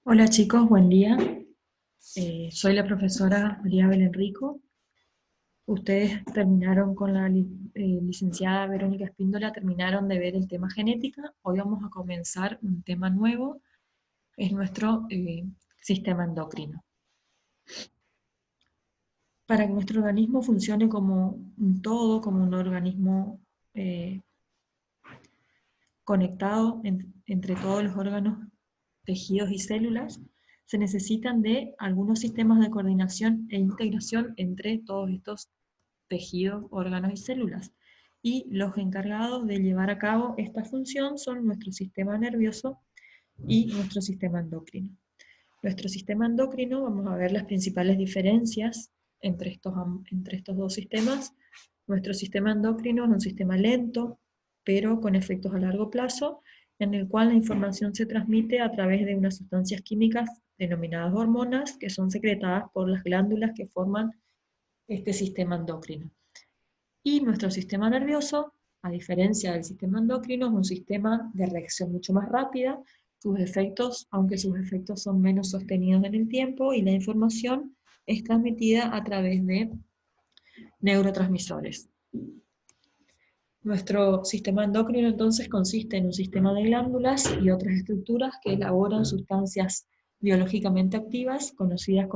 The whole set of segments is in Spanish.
Hola chicos, buen día. Soy la profesora María Belén Rico. Ustedes terminaron con la licenciada Verónica Espíndola, terminaron de ver el tema genética. Hoy vamos a comenzar un tema nuevo, es nuestro sistema endocrino. Para que nuestro organismo funcione como un todo, como un organismo eh, conectado entre todos los órganos, tejidos y células, se necesitan de algunos sistemas de coordinación e integración entre todos estos tejidos, órganos y células. Y los encargados de llevar a cabo esta función son nuestro sistema nervioso y nuestro sistema endocrino. Nuestro sistema endocrino, vamos a ver las principales diferencias entre estos dos sistemas. Nuestro sistema endocrino es un sistema lento, pero con efectos a largo plazo, en el cual la información se transmite a través de unas sustancias químicas denominadas hormonas, que son secretadas por las glándulas que forman este sistema endocrino. Y nuestro sistema nervioso, a diferencia del sistema endocrino, es un sistema de reacción mucho más rápida. Sus efectos, aunque sus efectos son menos sostenidos en el tiempo, y la información es transmitida a través de neurotransmisores. Nuestro sistema endocrino entonces consiste en un sistema de glándulas y otras estructuras que elaboran sustancias biológicamente activas, conocidas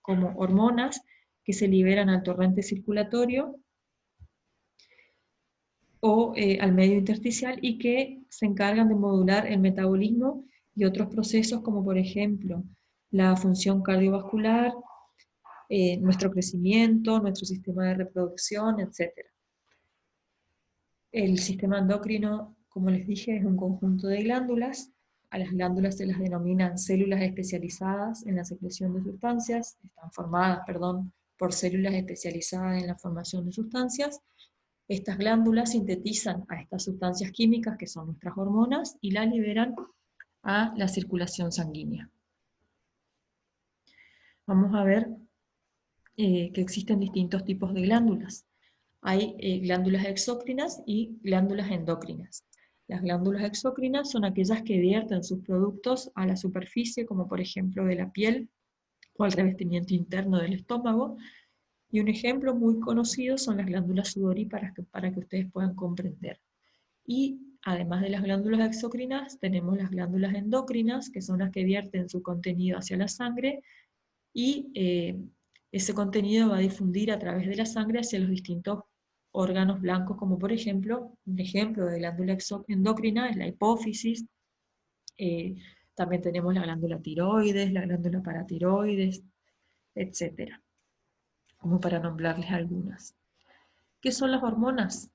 como hormonas, que se liberan al torrente circulatorio o al medio intersticial y que se encargan de modular el metabolismo y otros procesos como por ejemplo la función cardiovascular, nuestro crecimiento, nuestro sistema de reproducción, etc. El sistema endocrino, como les dije, es un conjunto de glándulas. A las glándulas se las denominan células especializadas en la secreción de sustancias, están formadas, perdón, por células especializadas en la formación de sustancias. Estas glándulas sintetizan a estas sustancias químicas, que son nuestras hormonas, y las liberan a la circulación sanguínea. Vamos a ver que existen distintos tipos de glándulas. Hay glándulas exócrinas y glándulas endócrinas. Las glándulas exócrinas son aquellas que vierten sus productos a la superficie, como por ejemplo de la piel o al revestimiento interno del estómago. Y un ejemplo muy conocido son las glándulas sudoríparas, para que ustedes puedan comprender. Y además de las glándulas exócrinas, tenemos las glándulas endocrinas, que son las que vierten su contenido hacia la sangre, y ese contenido va a difundir a través de la sangre hacia los distintos órganos blancos, como por ejemplo, un ejemplo de glándula endocrina es la hipófisis. eh, También tenemos la glándula tiroides, la glándula paratiroides, etcétera, como para nombrarles algunas. ¿Qué son las hormonas?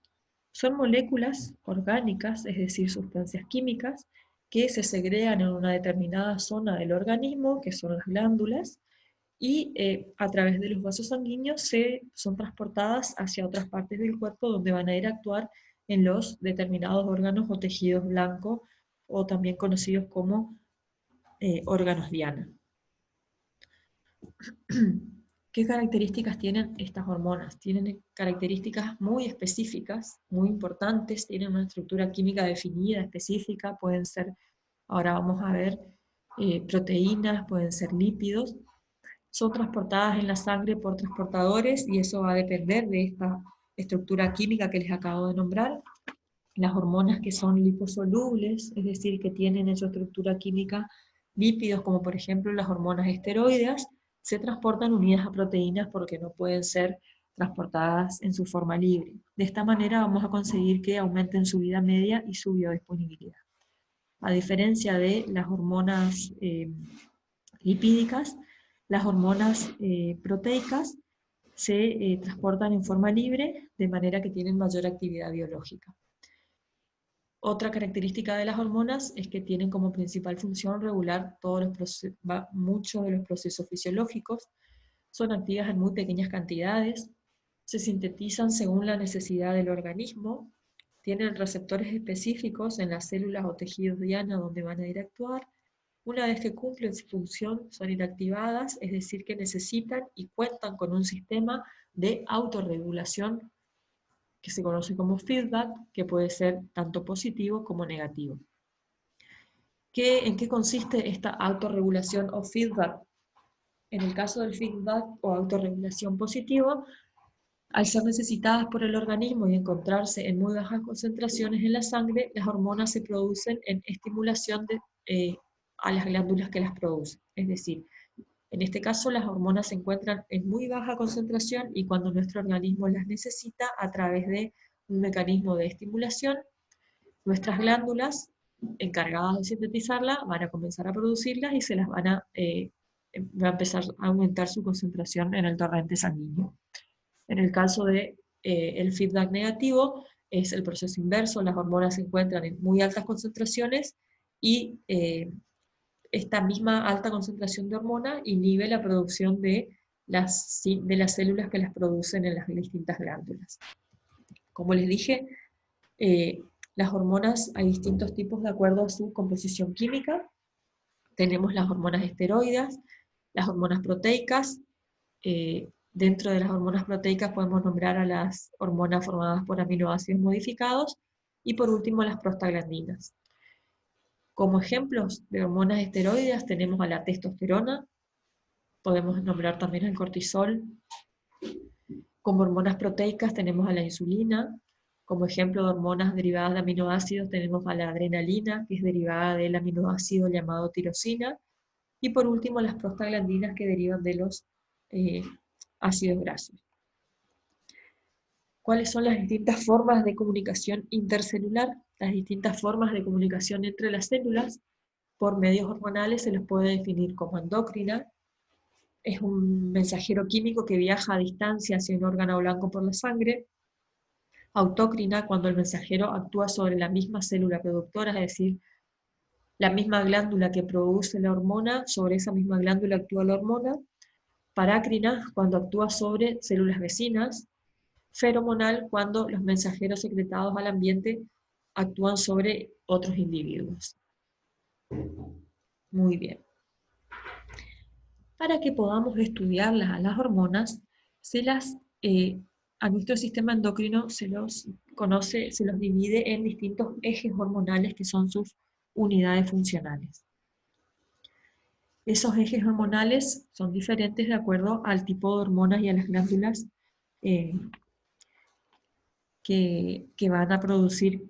Son moléculas orgánicas, es decir, sustancias químicas, que se segregan en una determinada zona del organismo, que son las glándulas, y a través de los vasos sanguíneos son transportadas hacia otras partes del cuerpo, donde van a ir a actuar en los determinados órganos o tejidos blancos, o también conocidos como órganos diana. ¿Qué características tienen estas hormonas? Tienen características muy específicas, muy importantes, tienen una estructura química definida, específica, pueden ser, ahora vamos a ver, proteínas, pueden ser lípidos. Son transportadas en la sangre por transportadores y eso va a depender de esta estructura química que les acabo de nombrar. Las hormonas que son liposolubles, es decir, que tienen en su estructura química lípidos, como por ejemplo las hormonas esteroideas, se transportan unidas a proteínas porque no pueden ser transportadas en su forma libre. De esta manera vamos a conseguir que aumenten su vida media y su biodisponibilidad. A diferencia de las hormonas lipídicas, las hormonas proteicas se transportan en forma libre, de manera que tienen mayor actividad biológica. Otra característica de las hormonas es que tienen como principal función regular muchos de los procesos fisiológicos, son activas en muy pequeñas cantidades, se sintetizan según la necesidad del organismo, tienen receptores específicos en las células o tejidos diana donde van a ir a actuar. Una vez que cumplen su función, son inactivadas, es decir, que necesitan y cuentan con un sistema de autorregulación que se conoce como feedback, que puede ser tanto positivo como negativo. ¿En qué consiste esta autorregulación o feedback? En el caso del feedback o autorregulación positivo, al ser necesitadas por el organismo y encontrarse en muy bajas concentraciones en la sangre, las hormonas se producen en estimulación a las glándulas que las producen. Es decir, en este caso las hormonas se encuentran en muy baja concentración y cuando nuestro organismo las necesita, a través de un mecanismo de estimulación, nuestras glándulas encargadas de sintetizarla van a comenzar a producirlas y va a empezar a aumentar su concentración en el torrente sanguíneo. En el caso de el feedback negativo, es el proceso inverso, las hormonas se encuentran en muy altas concentraciones y esta misma alta concentración de hormona inhibe la producción de las células que las producen en las distintas glándulas. Como les dije, las hormonas hay distintos tipos de acuerdo a su composición química. Tenemos las hormonas esteroides, las hormonas proteicas. Dentro de las hormonas proteicas podemos nombrar a las hormonas formadas por aminoácidos modificados y por último las prostaglandinas. Como ejemplos de hormonas esteroides tenemos a la testosterona, podemos nombrar también al cortisol. Como hormonas proteicas tenemos a la insulina. Como ejemplo de hormonas derivadas de aminoácidos tenemos a la adrenalina, que es derivada del aminoácido llamado tirosina. Y por último las prostaglandinas, que derivan de los ácidos grasos. ¿Cuáles son las distintas formas de comunicación intercelular? Las distintas formas de comunicación entre las células por medios hormonales se los puede definir como endocrina. Es un mensajero químico que viaja a distancia hacia un órgano blanco por la sangre. Autócrina, cuando el mensajero actúa sobre la misma célula productora, es decir, la misma glándula que produce la hormona, sobre esa misma glándula actúa la hormona. Parácrina, cuando actúa sobre células vecinas. Feromonal, cuando los mensajeros secretados al ambiente actúan sobre otros individuos. Muy bien. Para que podamos estudiar las hormonas, a nuestro sistema endocrino se los divide en distintos ejes hormonales que son sus unidades funcionales. Esos ejes hormonales son diferentes de acuerdo al tipo de hormonas y a las glándulas que van a producir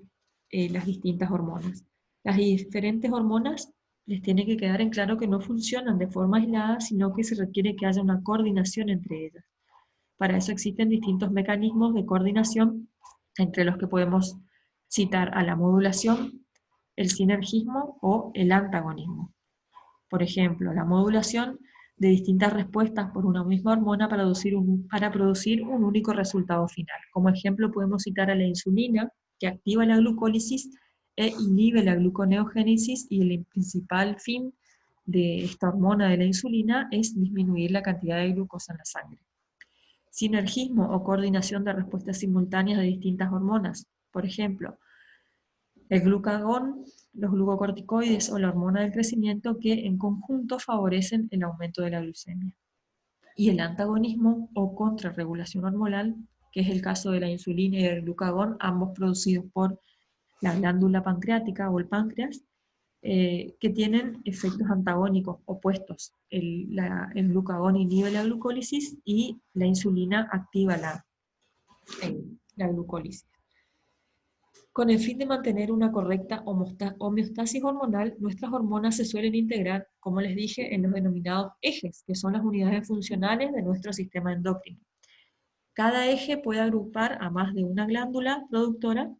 las distintas hormonas. Las diferentes hormonas les tiene que quedar en claro que no funcionan de forma aislada, sino que se requiere que haya una coordinación entre ellas. Para eso existen distintos mecanismos de coordinación, entre los que podemos citar a la modulación, el sinergismo o el antagonismo. Por ejemplo, la modulación de distintas respuestas por una misma hormona para producir un único resultado final. Como ejemplo podemos citar a la insulina, que activa la glucólisis e inhibe la gluconeogénesis, y el principal fin de esta hormona de la insulina es disminuir la cantidad de glucosa en la sangre. Sinergismo o coordinación de respuestas simultáneas de distintas hormonas. Por ejemplo, el glucagón, los glucocorticoides o la hormona del crecimiento, que en conjunto favorecen el aumento de la glucemia. Y el antagonismo o contrarregulación hormonal, que es el caso de la insulina y del glucagón, ambos producidos por la glándula pancreática o el páncreas, que tienen efectos antagónicos opuestos. El glucagón inhibe la glucólisis y la insulina activa la glucólisis. Con el fin de mantener una correcta homeostasis hormonal, nuestras hormonas se suelen integrar, como les dije, en los denominados ejes, que son las unidades funcionales de nuestro sistema endocrino. Cada eje puede agrupar a más de una glándula productora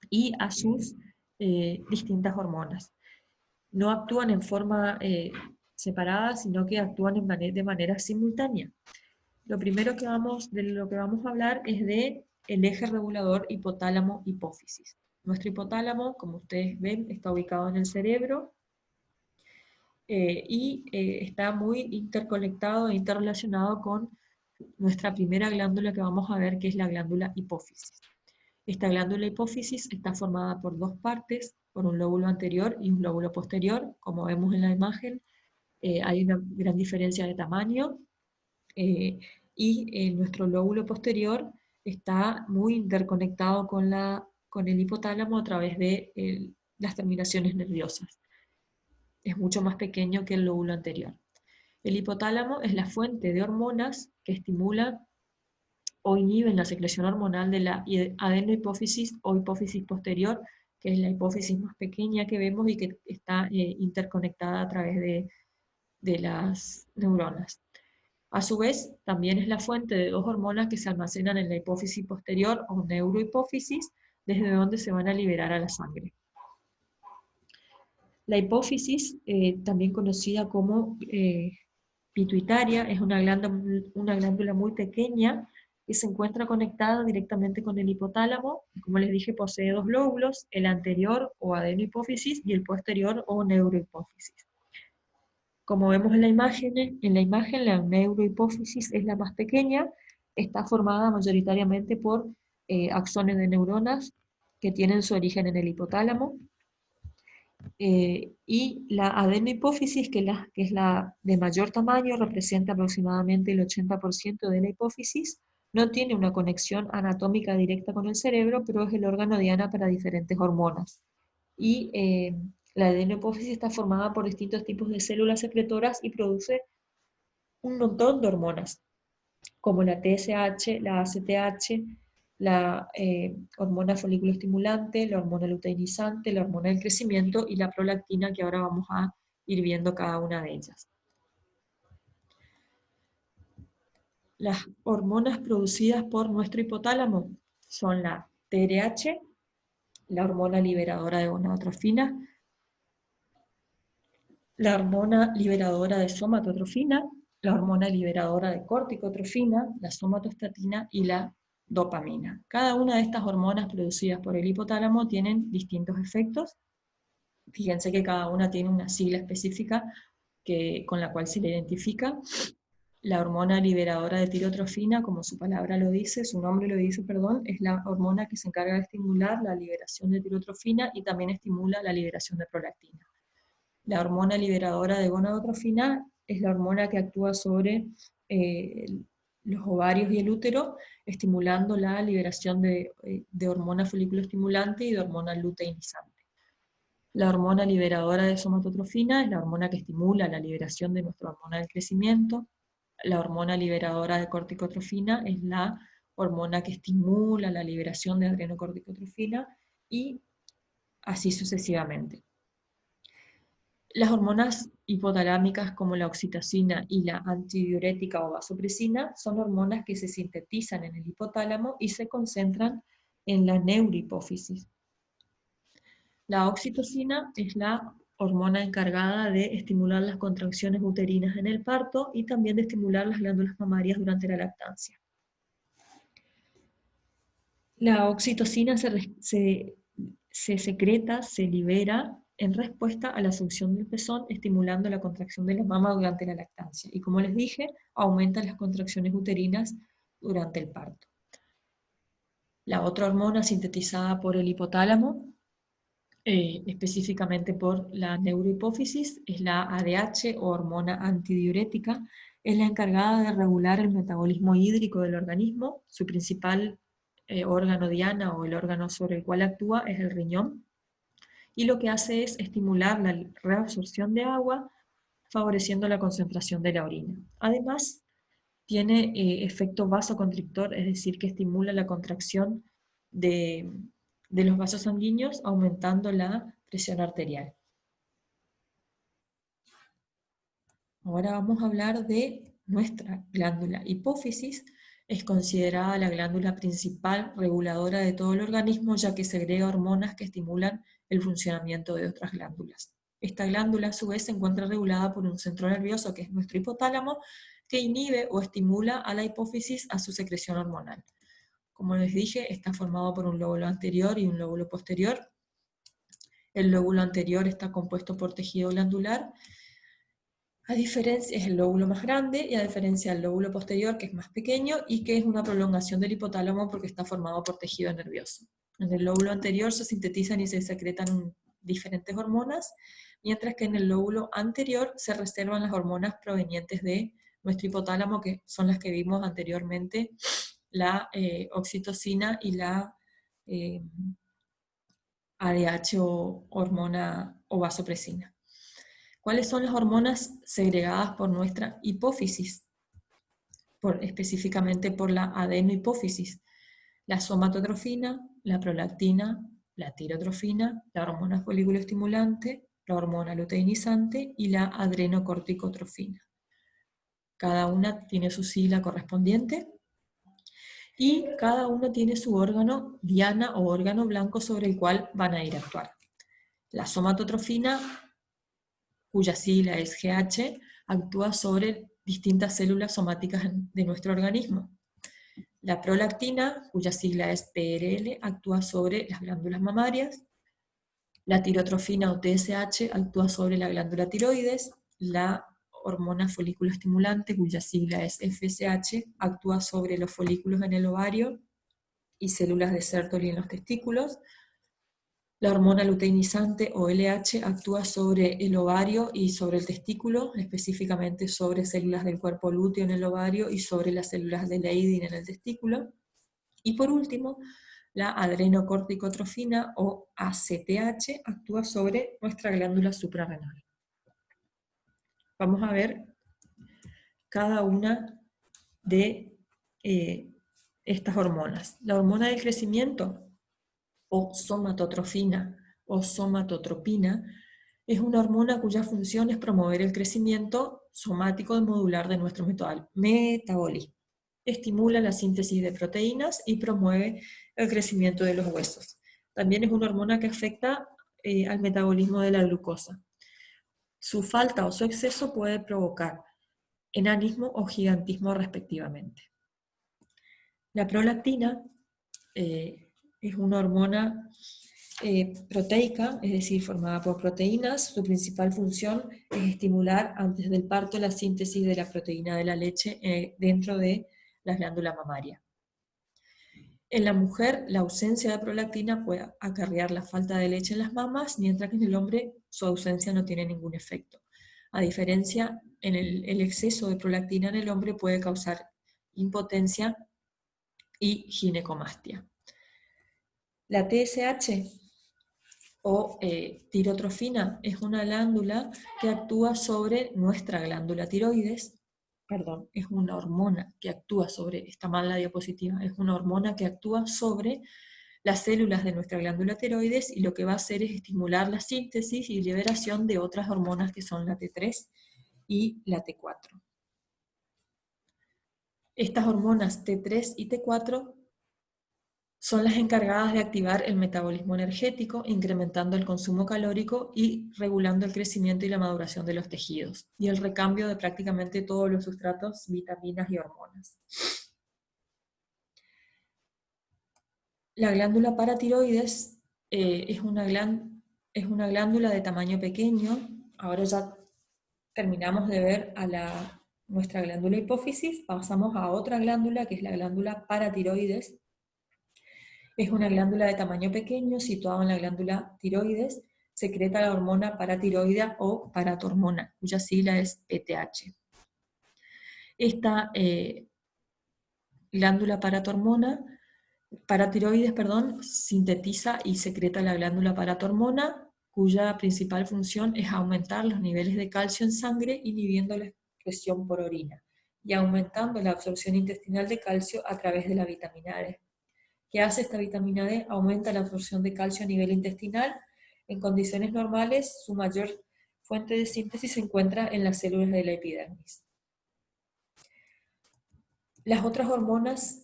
y a sus distintas hormonas. No actúan en forma separada, sino que actúan de manera simultánea. Lo primero de lo que vamos a hablar es de el eje regulador hipotálamo-hipófisis. Nuestro hipotálamo, como ustedes ven, está ubicado en el cerebro y está muy interconectado e interrelacionado con nuestra primera glándula que vamos a ver, que es la glándula hipófisis. Esta glándula hipófisis está formada por dos partes, por un lóbulo anterior y un lóbulo posterior. Como vemos en la imagen, hay una gran diferencia de tamaño. Y nuestro lóbulo posterior está muy interconectado con el hipotálamo a través de las terminaciones nerviosas. es mucho más pequeño que el lóbulo anterior. El hipotálamo es la fuente de hormonas que estimulan o inhiben la secreción hormonal de la adenohipófisis o hipófisis posterior, que es la hipófisis más pequeña que vemos y que está interconectada a través de las neuronas. A su vez, también es la fuente de dos hormonas que se almacenan en la hipófisis posterior o neurohipófisis, desde donde se van a liberar a la sangre. La hipófisis, también conocida como pituitaria, es una glándula muy pequeña que se encuentra conectada directamente con el hipotálamo. Como les dije, posee dos lóbulos, el anterior o adenohipófisis y el posterior o neurohipófisis. Como vemos en la imagen la neurohipófisis es la más pequeña, está formada mayoritariamente por axones de neuronas que tienen su origen en el hipotálamo, y la adenohipófisis, que es la de mayor tamaño, representa aproximadamente el 80% de la hipófisis, no tiene una conexión anatómica directa con el cerebro, pero es el órgano diana para diferentes hormonas. Y la adenohipófisis está formada por distintos tipos de células secretoras y produce un montón de hormonas, como la TSH, la ACTH, la hormona folículo estimulante, la hormona luteinizante, la hormona del crecimiento y la prolactina, que ahora vamos a ir viendo cada una de ellas. Las hormonas producidas por nuestro hipotálamo son la TRH, la hormona liberadora de gonadotrofina, la hormona liberadora de somatotrofina, la hormona liberadora de corticotrofina, la somatostatina y la dopamina. Cada una de estas hormonas producidas por el hipotálamo tienen distintos efectos. Fíjense que cada una tiene una sigla específica con la cual se le identifica. La hormona liberadora de tirotrofina, como su palabra lo dice, su nombre lo dice, perdón, es la hormona que se encarga de estimular la liberación de tirotrofina y también estimula la liberación de prolactina. La hormona liberadora de gonadotrofina es la hormona que actúa sobre los ovarios y el útero, estimulando la liberación de hormona folículo estimulante y de hormona luteinizante. La hormona liberadora de somatotrofina es la hormona que estimula la liberación de nuestra hormona del crecimiento. La hormona liberadora de corticotrofina es la hormona que estimula la liberación de adrenocorticotrofina y así sucesivamente. Las hormonas hipotalámicas como la oxitocina y la antidiurética o vasopresina son hormonas que se sintetizan en el hipotálamo y se concentran en la neurohipófisis. La oxitocina es la hormona encargada de estimular las contracciones uterinas en el parto y también de estimular las glándulas mamarias durante la lactancia. La oxitocina se secreta, se libera en respuesta a la succión del pezón, estimulando la contracción de la mama durante la lactancia. Y como les dije, aumenta las contracciones uterinas durante el parto. La otra hormona sintetizada por el hipotálamo, específicamente por la neurohipófisis, es la ADH o hormona antidiurética. Es la encargada de regular el metabolismo hídrico del organismo. Su principal órgano diana o el órgano sobre el cual actúa es el riñón, y lo que hace es estimular la reabsorción de agua, favoreciendo la concentración de la orina. Además, tiene efecto vasoconstrictor, es decir, que estimula la contracción de los vasos sanguíneos, aumentando la presión arterial. Ahora vamos a hablar de nuestra glándula hipófisis. Es considerada la glándula principal reguladora de todo el organismo, ya que segrega hormonas que estimulan el funcionamiento de otras glándulas. Esta glándula a su vez se encuentra regulada por un centro nervioso, que es nuestro hipotálamo, que inhibe o estimula a la hipófisis a su secreción hormonal. Como les dije, está formado por un lóbulo anterior y un lóbulo posterior. El lóbulo anterior está compuesto por tejido glandular, es el lóbulo más grande, y a diferencia del lóbulo posterior, que es más pequeño y que es una prolongación del hipotálamo porque está formado por tejido nervioso. En el lóbulo anterior se sintetizan y se secretan diferentes hormonas, mientras que en el lóbulo anterior se reservan las hormonas provenientes de nuestro hipotálamo, que son las que vimos anteriormente, la oxitocina y la ADH o hormona o vasopresina. ¿Cuáles son las hormonas segregadas por nuestra hipófisis? Específicamente por la adenohipófisis. La somatotrofina, la prolactina, la tirotrofina, la hormona folículo estimulante, la hormona luteinizante y la adrenocorticotrofina. Cada una tiene su sigla correspondiente y cada uno tiene su órgano diana o órgano blanco sobre el cual van a ir a actuar. La somatotrofina, cuya sigla es GH, actúa sobre distintas células somáticas de nuestro organismo. La prolactina, cuya sigla es PRL, actúa sobre las glándulas mamarias. La tirotrofina o TSH actúa sobre la glándula tiroides. La hormona folículo estimulante, cuya sigla es FSH, actúa sobre los folículos en el ovario y células de Sertoli en los testículos. La hormona luteinizante o LH actúa sobre el ovario y sobre el testículo, específicamente sobre células del cuerpo lúteo en el ovario y sobre las células de Leydig en el testículo. Y por último, la adrenocorticotrofina o ACTH actúa sobre nuestra glándula suprarrenal. Vamos a ver cada una de estas hormonas. La hormona del crecimiento, o somatotrofina o somatotropina, es una hormona cuya función es promover el crecimiento somático y modular de nuestro metabolismo. Estimula la síntesis de proteínas y promueve el crecimiento de los huesos. También es una hormona que afecta al metabolismo de la glucosa. Su falta o su exceso puede provocar enanismo o gigantismo respectivamente. La prolactina es una hormona proteica, es decir, formada por proteínas. Su principal función es estimular antes del parto la síntesis de la proteína de la leche dentro de la glándula mamaria. En la mujer, la ausencia de prolactina puede acarrear la falta de leche en las mamas, mientras que en el hombre su ausencia no tiene ningún efecto. A diferencia, el exceso de prolactina en el hombre puede causar impotencia y ginecomastia. La TSH o tirotrofina es una glándula que actúa sobre nuestra glándula tiroides. Perdón, es una hormona que actúa sobre, está mal la diapositiva, es una hormona que actúa sobre las células de nuestra glándula tiroides y lo que va a hacer es estimular la síntesis y liberación de otras hormonas que son la T3 y la T4. Estas hormonas T3 y T4 son las encargadas de activar el metabolismo energético, incrementando el consumo calórico y regulando el crecimiento y la maduración de los tejidos, y el recambio de prácticamente todos los sustratos, vitaminas y hormonas. La glándula paratiroides es una glándula de tamaño pequeño. Ahora ya terminamos de ver a nuestra glándula hipófisis, pasamos a otra glándula que es la glándula paratiroides. Es una glándula de tamaño pequeño situada en la glándula tiroides, secreta la hormona paratiroidea o paratormona, cuya sigla es PTH. Esta glándula paratiroides, sintetiza y secreta la glándula paratormona, cuya principal función es aumentar los niveles de calcio en sangre, inhibiendo la excreción por orina, y aumentando la absorción intestinal de calcio a través de la vitamina D. ¿Qué hace esta vitamina D? Aumenta la absorción de calcio a nivel intestinal. En condiciones normales, su mayor fuente de síntesis se encuentra en las células de la epidermis. Las otras hormonas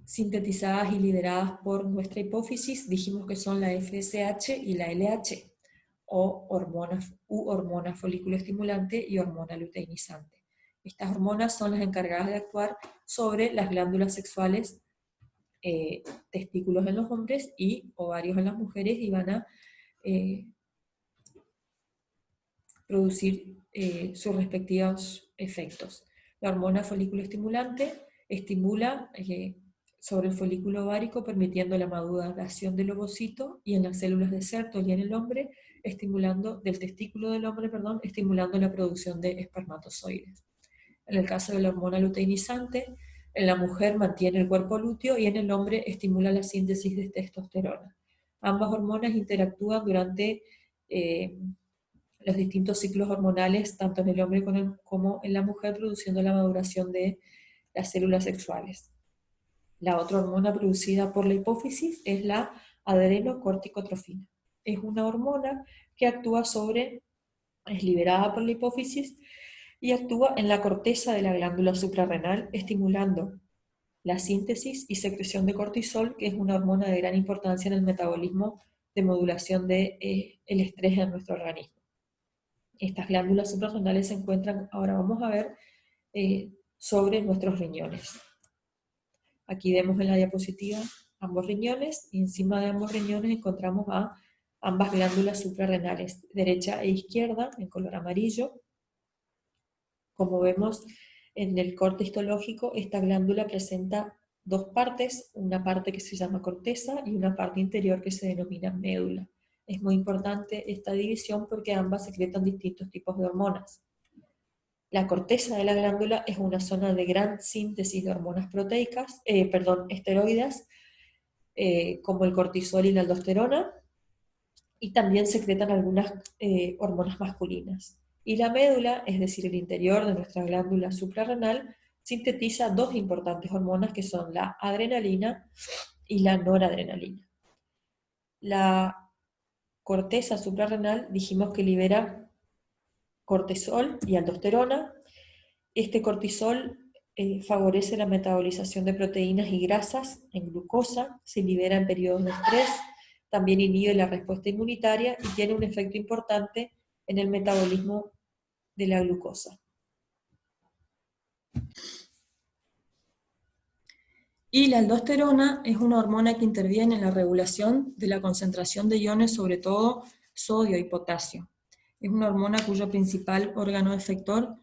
sintetizadas y lideradas por nuestra hipófisis, dijimos que son la FSH y la LH, o hormona folículo estimulante y hormona luteinizante. Estas hormonas son las encargadas de actuar sobre las glándulas sexuales, testículos en los hombres y ovarios en las mujeres, y van a producir sus respectivos efectos. La hormona folículo estimulante estimula sobre el folículo ovárico, permitiendo la maduración del ovocito, y en las células de Sertoli en el hombre, del testículo del hombre, estimulando la producción de espermatozoides. En el caso de la hormona luteinizante, en la mujer mantiene el cuerpo lúteo y en el hombre estimula la síntesis de testosterona. Ambas hormonas interactúan durante los distintos ciclos hormonales, tanto en el hombre como en la mujer, produciendo la maduración de las células sexuales. La otra hormona producida por la hipófisis es la adrenocorticotrofina. Es una hormona que es liberada por la hipófisis y actúa en la corteza de la glándula suprarrenal, estimulando la síntesis y secreción de cortisol, que es una hormona de gran importancia en el metabolismo de modulación del estrés en nuestro organismo. Estas glándulas suprarrenales se encuentran, ahora vamos a ver, sobre nuestros riñones. Aquí vemos en la diapositiva ambos riñones, y encima de ambos riñones encontramos a ambas glándulas suprarrenales, derecha e izquierda, en color amarillo. Como vemos en el corte histológico, esta glándula presenta dos partes, una parte que se llama corteza y una parte interior que se denomina médula. Es muy importante esta división porque ambas secretan distintos tipos de hormonas. La corteza de la glándula es una zona de gran síntesis de hormonas esteroides, como el cortisol y la aldosterona, y también secretan algunas hormonas masculinas. Y la médula, es decir, el interior de nuestra glándula suprarrenal, sintetiza dos importantes hormonas que son la adrenalina y la noradrenalina. La corteza suprarrenal dijimos que libera cortisol y aldosterona. Este cortisol favorece la metabolización de proteínas y grasas en glucosa, se libera en periodos de estrés, también inhibe la respuesta inmunitaria y tiene un efecto importante en el metabolismo de la glucosa. Y la aldosterona es una hormona que interviene en la regulación de la concentración de iones, sobre todo sodio y potasio. Es una hormona cuyo principal órgano efector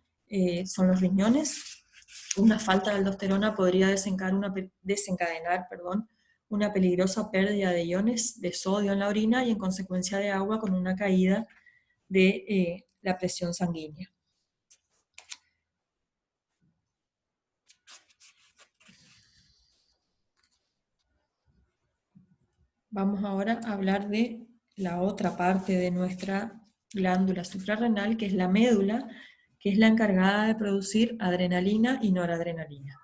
son los riñones. Una falta de aldosterona podría desencadenar una peligrosa pérdida de iones de sodio en la orina y en consecuencia de agua, con una caída de la presión sanguínea. Vamos ahora a hablar de la otra parte de nuestra glándula suprarrenal, que es la médula, que es la encargada de producir adrenalina y noradrenalina.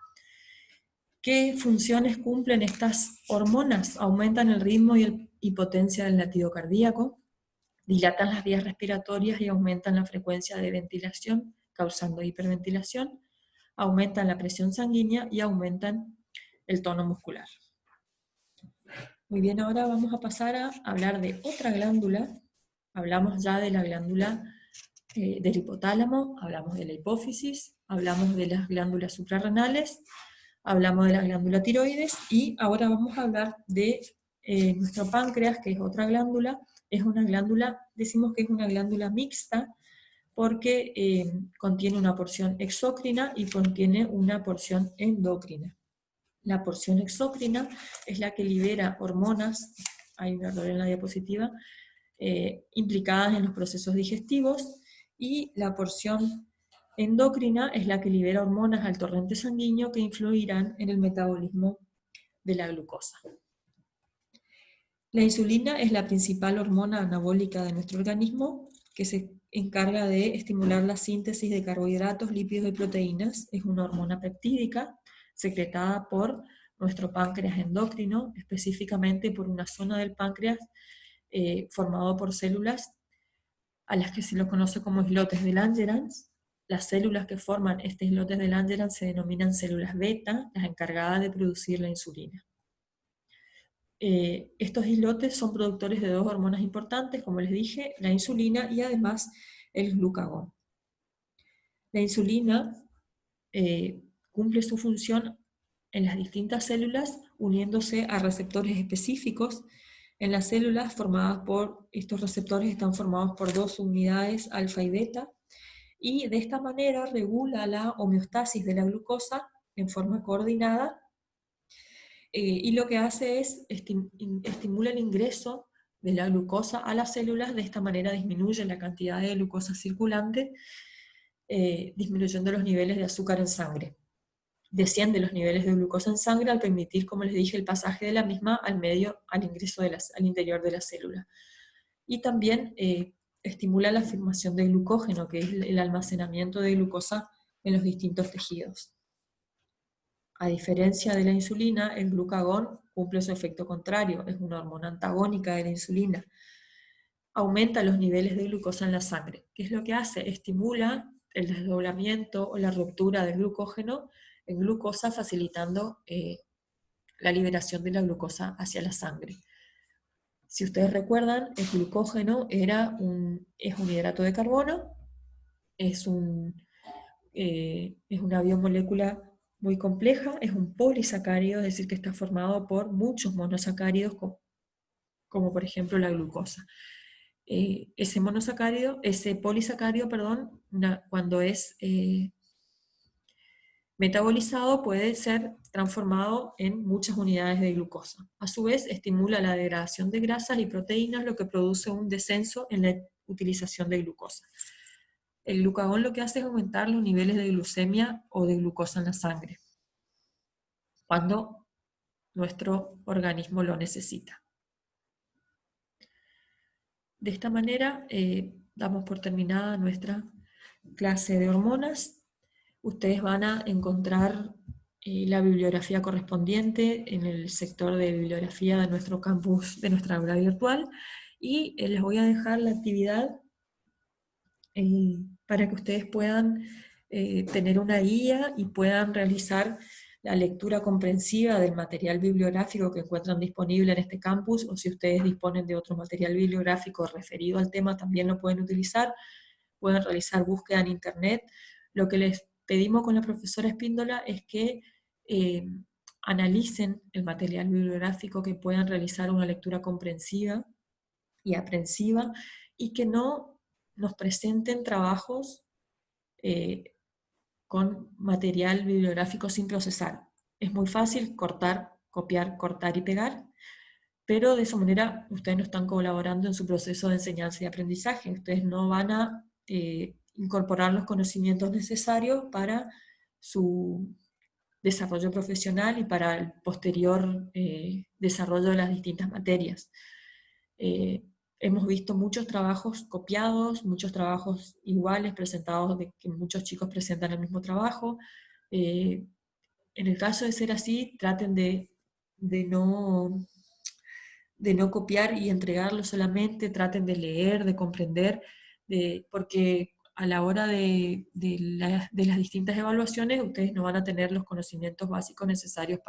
¿Qué funciones cumplen estas hormonas? Aumentan el ritmo y potencia del latido cardíaco, dilatan las vías respiratorias y aumentan la frecuencia de ventilación, causando hiperventilación, aumentan la presión sanguínea y aumentan el tono muscular. Muy bien, ahora vamos a pasar a hablar de otra glándula. Hablamos ya de la glándula del hipotálamo, hablamos de la hipófisis, hablamos de las glándulas suprarrenales, hablamos de la glándula tiroides y ahora vamos a hablar de nuestro páncreas, que es otra glándula. Es una glándula, decimos que es una glándula mixta porque contiene una porción exócrina y contiene una porción endocrina. La porción exócrina es la que libera hormonas, hay un error en la diapositiva, implicadas en los procesos digestivos, y la porción endocrina es la que libera hormonas al torrente sanguíneo que influirán en el metabolismo de la glucosa. La insulina es la principal hormona anabólica de nuestro organismo, que se encarga de estimular la síntesis de carbohidratos, lípidos y proteínas. Es una hormona peptídica secretada por nuestro páncreas endocrino, específicamente por una zona del páncreas formado por células a las que se lo conoce como islotes de Langerhans. Las células que forman este islotes de Langerhans se denominan células beta, las encargadas de producir la insulina. Estos islotes son productores de dos hormonas importantes, como les dije, la insulina y además el glucagón. La insulina cumple su función en las distintas células uniéndose a receptores específicos. En las células estos receptores están formados por dos unidades alfa y beta, y de esta manera regula la homeostasis de la glucosa en forma coordinada, y lo que hace es estimula el ingreso de la glucosa a las células. De esta manera disminuye la cantidad de glucosa circulante, disminuyendo los niveles de azúcar en sangre. Desciende los niveles de glucosa en sangre al permitir, como les dije, el pasaje de la misma al ingreso al interior de la célula. Y también estimula la formación de glucógeno, que es el almacenamiento de glucosa en los distintos tejidos. A diferencia de la insulina, el glucagón cumple su efecto contrario, es una hormona antagónica de la insulina. Aumenta los niveles de glucosa en la sangre. ¿Qué es lo que hace? Estimula el desdoblamiento o la ruptura del glucógeno en glucosa, facilitando la liberación de la glucosa hacia la sangre. Si ustedes recuerdan, el glucógeno es un hidrato de carbono, es una biomolécula muy compleja, es un polisacárido, es decir, que está formado por muchos monosacáridos, como por ejemplo la glucosa. Ese polisacárido, cuando es metabolizado, puede ser transformado en muchas unidades de glucosa. A su vez, estimula la degradación de grasas y proteínas, lo que produce un descenso en la utilización de glucosa. El glucagón lo que hace es aumentar los niveles de glucemia o de glucosa en la sangre, cuando nuestro organismo lo necesita. De esta manera, damos por terminada nuestra clase de hormonas. Ustedes van a encontrar la bibliografía correspondiente en el sector de bibliografía de nuestro campus, de nuestra aula virtual, y les voy a dejar la actividad para que ustedes puedan tener una guía y puedan realizar la lectura comprensiva del material bibliográfico que encuentran disponible en este campus, o si ustedes disponen de otro material bibliográfico referido al tema, también lo pueden utilizar. Pueden realizar búsqueda en internet. Lo que les pedimos con la profesora Espíndola es que analicen el material bibliográfico, que puedan realizar una lectura comprensiva y aprensiva, y que no nos presenten trabajos con material bibliográfico sin procesar. Es muy fácil cortar, copiar, cortar y pegar, pero de esa manera ustedes no están colaborando en su proceso de enseñanza y aprendizaje. Ustedes no van a incorporar los conocimientos necesarios para su desarrollo profesional y para el posterior desarrollo de las distintas materias. Hemos visto muchos trabajos copiados, muchos trabajos iguales presentados, de que muchos chicos presentan el mismo trabajo. En el caso de ser así, traten de no copiar y entregarlo solamente, traten de leer, de comprender, porque a la hora de las distintas evaluaciones, ustedes no van a tener los conocimientos básicos necesarios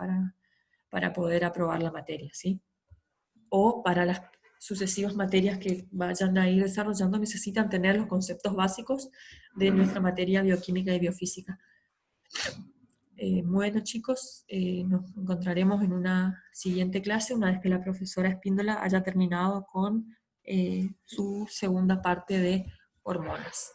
para poder aprobar la materia, ¿sí? O para las sucesivas materias que vayan a ir desarrollando, necesitan tener los conceptos básicos de nuestra materia bioquímica y biofísica. Bueno, chicos, nos encontraremos en una siguiente clase una vez que la profesora Espíndola haya terminado con su segunda parte de hormonas.